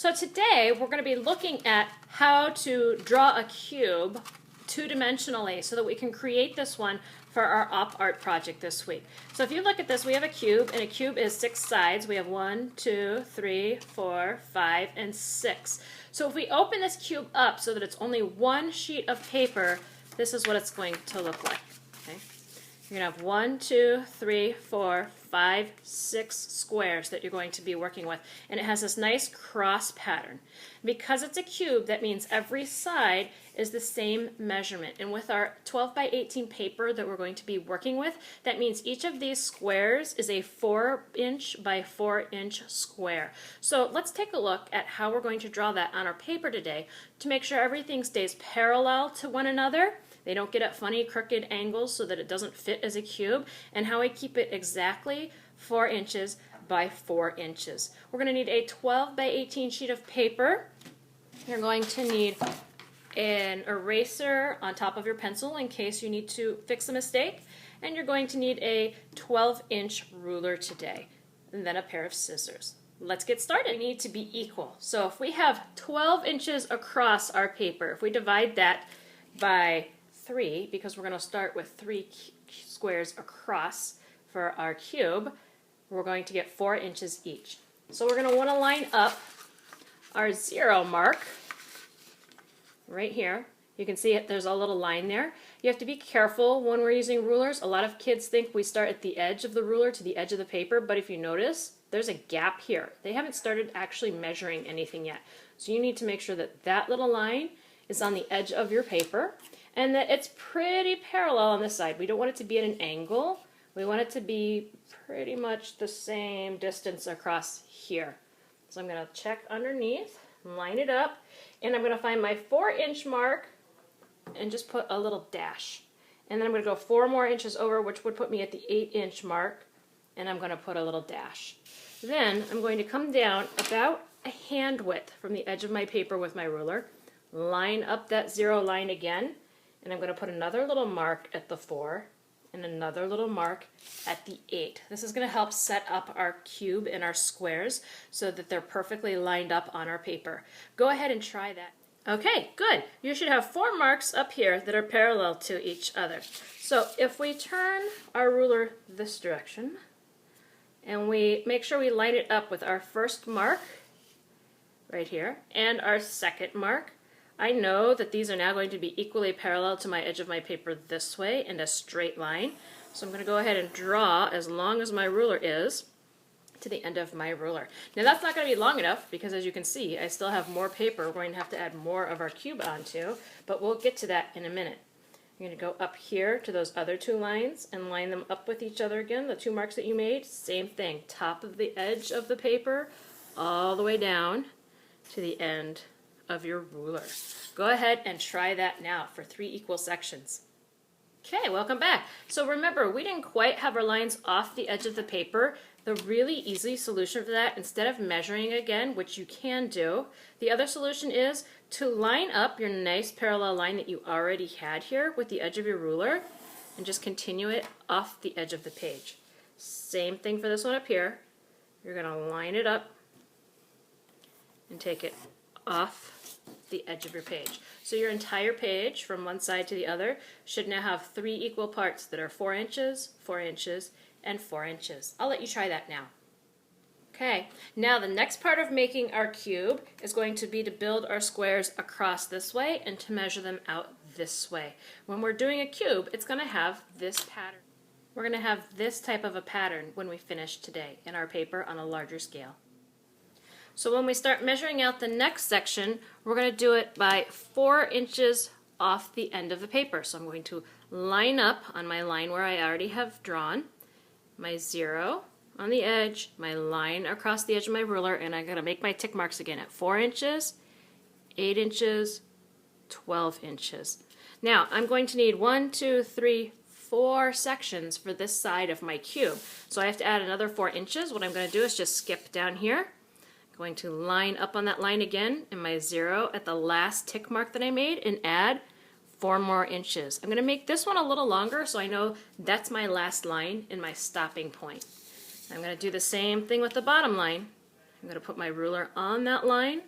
So today we're going to be looking at how to draw a cube two-dimensionally so that we can create this one for our OpArt project this week. So if you look at this, we have a cube, and a cube is 6 sides. We have 1, 2, 3, 4, 5, and 6. So if we open this cube up so that it's only one sheet of paper, this is what it's going to look like. Okay? You're going to have 1, 2, 3, 4, 5, 6 squares that you're going to be working with. And it has this nice cross pattern. Because it's a cube, that means every side is the same measurement. And with our 12 by 18 paper that we're going to be working with, that means each of these squares is a 4-inch by 4-inch square. So let's take a look at how we're going to draw that on our paper today to make sure everything stays parallel to one another. They don't get at funny crooked angles so that it doesn't fit as a cube, and how I keep it exactly 4 inches by 4 inches. We're going to need a 12 by 18 sheet of paper. You're going to need an eraser on top of your pencil in case you need to fix a mistake, and you're going to need a 12-inch ruler today, and then a pair of scissors. Let's get started. We need to be equal. So if we have 12 inches across our paper, if we divide that by 3, because we're going to start with 3 squares across for our cube, we're going to get 4 inches each. So we're going to want to line up our 0 mark right here. You can see it, there's a little line there. You have to be careful when we're using rulers. A lot of kids think we start at the edge of the ruler to the edge of the paper, but if you notice, there's a gap here. They haven't started actually measuring anything yet. So you need to make sure that that little line is on the edge of your paper and that it's pretty parallel on this side. We don't want it to be at an angle. We want it to be pretty much the same distance across here. So I'm going to check underneath, line it up, and I'm going to find my 4-inch mark and just put a little dash. And then I'm going to go 4 more inches over, which would put me at the 8-inch mark, and I'm going to put a little dash. Then I'm going to come down about a hand width from the edge of my paper with my ruler, line up that 0 line again, and I'm going to put another little mark at the 4 and another little mark at the 8. This is going to help set up our cube and our squares so that they're perfectly lined up on our paper. Go ahead and try that. Okay, good. You should have 4 marks up here that are parallel to each other. So if we turn our ruler this direction and we make sure we line it up with our first mark right here and our second mark, I know that these are now going to be equally parallel to my edge of my paper this way in a straight line. So I'm going to go ahead and draw as long as my ruler is to the end of my ruler. Now that's not going to be long enough because, as you can see, I still have more paper we're going to have to add more of our cube onto, but we'll get to that in a minute. I'm going to go up here to those other 2 lines and line them up with each other again, the 2 marks that you made. Same thing, top of the edge of the paper all the way down to the end of your ruler. Go ahead and try that now for 3 equal sections. Okay, welcome back. So remember, we didn't quite have our lines off the edge of the paper. The really easy solution for that, instead of measuring again, which you can do, the other solution is to line up your nice parallel line that you already had here with the edge of your ruler and just continue it off the edge of the page. Same thing for this one up here. You're going to line it up and take it off the edge of your page. So your entire page from one side to the other should now have 3 equal parts that are 4 inches, 4 inches, and 4 inches. I'll let you try that now. Okay, now the next part of making our cube is going to be to build our squares across this way and to measure them out this way. When we're doing a cube, it's going to have this pattern. We're going to have this type of a pattern when we finish today in our paper on a larger scale. So when we start measuring out the next section, we're going to do it by 4 inches off the end of the paper. So I'm going to line up on my line where I already have drawn, my 0 on the edge, my line across the edge of my ruler, and I'm going to make my tick marks again at 4 inches, 8 inches, 12 inches. Now I'm going to need 1, 2, 3, 4 sections for this side of my cube. So I have to add another 4 inches. What I'm going to do is just skip down here. Going to line up on that line again in my 0 at the last tick mark that I made and add 4 more inches. I'm going to make this one a little longer so I know that's my last line and my stopping point. I'm going to do the same thing with the bottom line. I'm going to put my ruler on that line.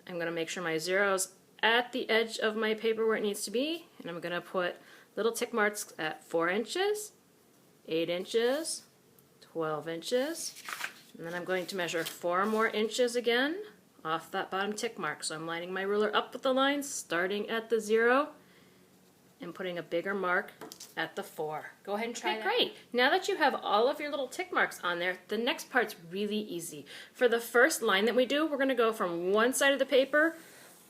I'm going to make sure my zero's at the edge of my paper where it needs to be, and I'm going to put little tick marks at 4 inches, 8 inches, 12 inches, and then I'm going to measure 4 more inches again off that bottom tick mark. So I'm lining my ruler up with the lines, starting at the 0 and putting a bigger mark at the 4. Go ahead and try that. Great. Now that you have all of your little tick marks on there, the next part's really easy. For the first line that we do, we're going to go from one side of the paper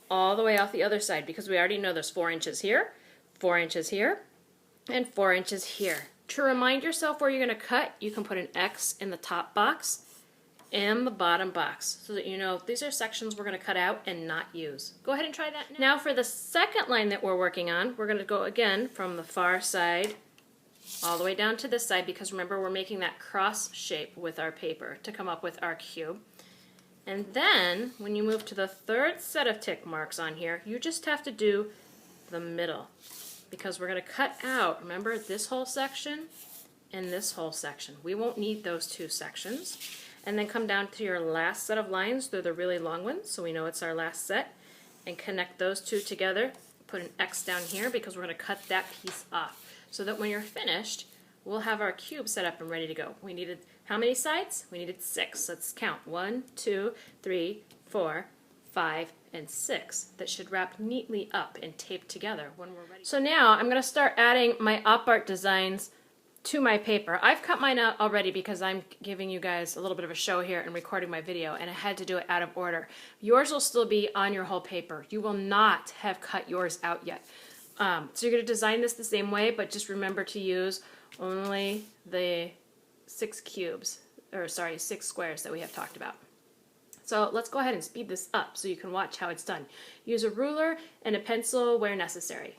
all the way off the other side, because we already know there's 4 inches here, 4 inches here, and 4 inches here. To remind yourself where you're going to cut, you can put an X in the top box and the bottom box so that you know these are sections we're going to cut out and not use. Go ahead and try that now. Now for the second line that we're working on, we're going to go again from the far side all the way down to this side, because remember we're making that cross shape with our paper to come up with our cube. And then when you move to the third set of tick marks on here, you just have to do the middle, because we're going to cut out, remember, this whole section and this whole section. We won't need those 2 sections. And then come down to your last set of lines. They're the really long ones, so we know it's our last set. And connect those 2 together. Put an X down here because we're going to cut that piece off, so that when you're finished, we'll have our cube set up and ready to go. We needed how many sides? We needed 6. Let's count. 1, 2, 3, 4, 5, and 6. That should wrap neatly up and tape together when we're ready. So now I'm going to start adding my OpArt designs to my paper. I've cut mine out already because I'm giving you guys a little bit of a show here and recording my video, and I had to do it out of order. Yours will still be on your whole paper. You will not have cut yours out yet. So you're going to design this the same way, but just remember to use only the 6 squares that we have talked about. So let's go ahead and speed this up so you can watch how it's done. Use a ruler and a pencil where necessary.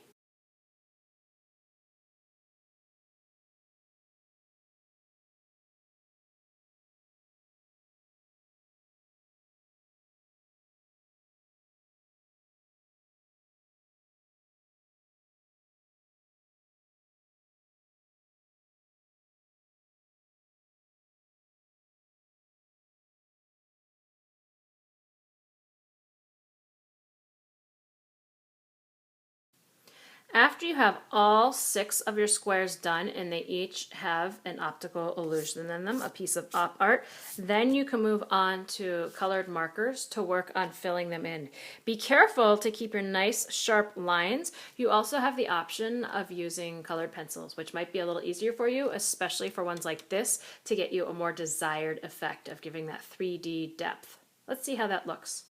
After you have all 6 of your squares done and they each have an optical illusion in them, a piece of OpArt, then you can move on to colored markers to work on filling them in. Be careful to keep your nice sharp lines. You also have the option of using colored pencils, which might be a little easier for you, especially for ones like this, to get you a more desired effect of giving that 3D depth. Let's see how that looks.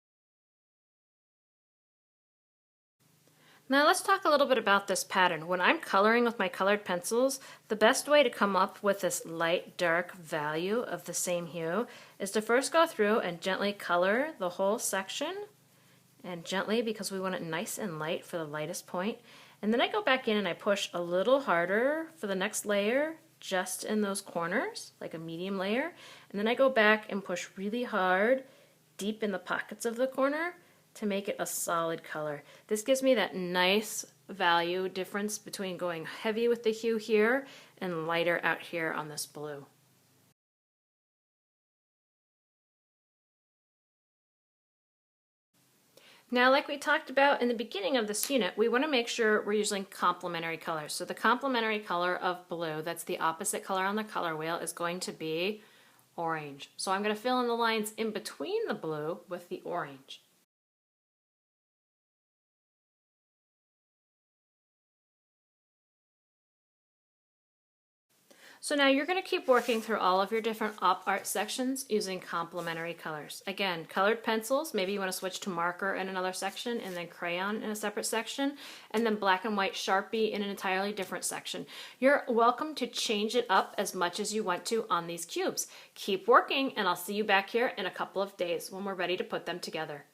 Now let's talk a little bit about this pattern. When I'm coloring with my colored pencils, the best way to come up with this light dark value of the same hue is to first go through and gently color the whole section, and gently because we want it nice and light for the lightest point. And then I go back in and I push a little harder for the next layer just in those corners, like a medium layer. And then I go back and push really hard deep in the pockets of the corner to make it a solid color. This gives me that nice value difference between going heavy with the hue here and lighter out here on this blue. Now, like we talked about in the beginning of this unit, we want to make sure we're using complementary colors. So the complementary color of blue, that's the opposite color on the color wheel, is going to be orange. So I'm going to fill in the lines in between the blue with the orange. So now you're going to keep working through all of your different OpArt sections using complementary colors. Again, colored pencils, maybe you want to switch to marker in another section and then crayon in a separate section, and then black and white Sharpie in an entirely different section. You're welcome to change it up as much as you want to on these cubes. Keep working, and I'll see you back here in a couple of days when we're ready to put them together.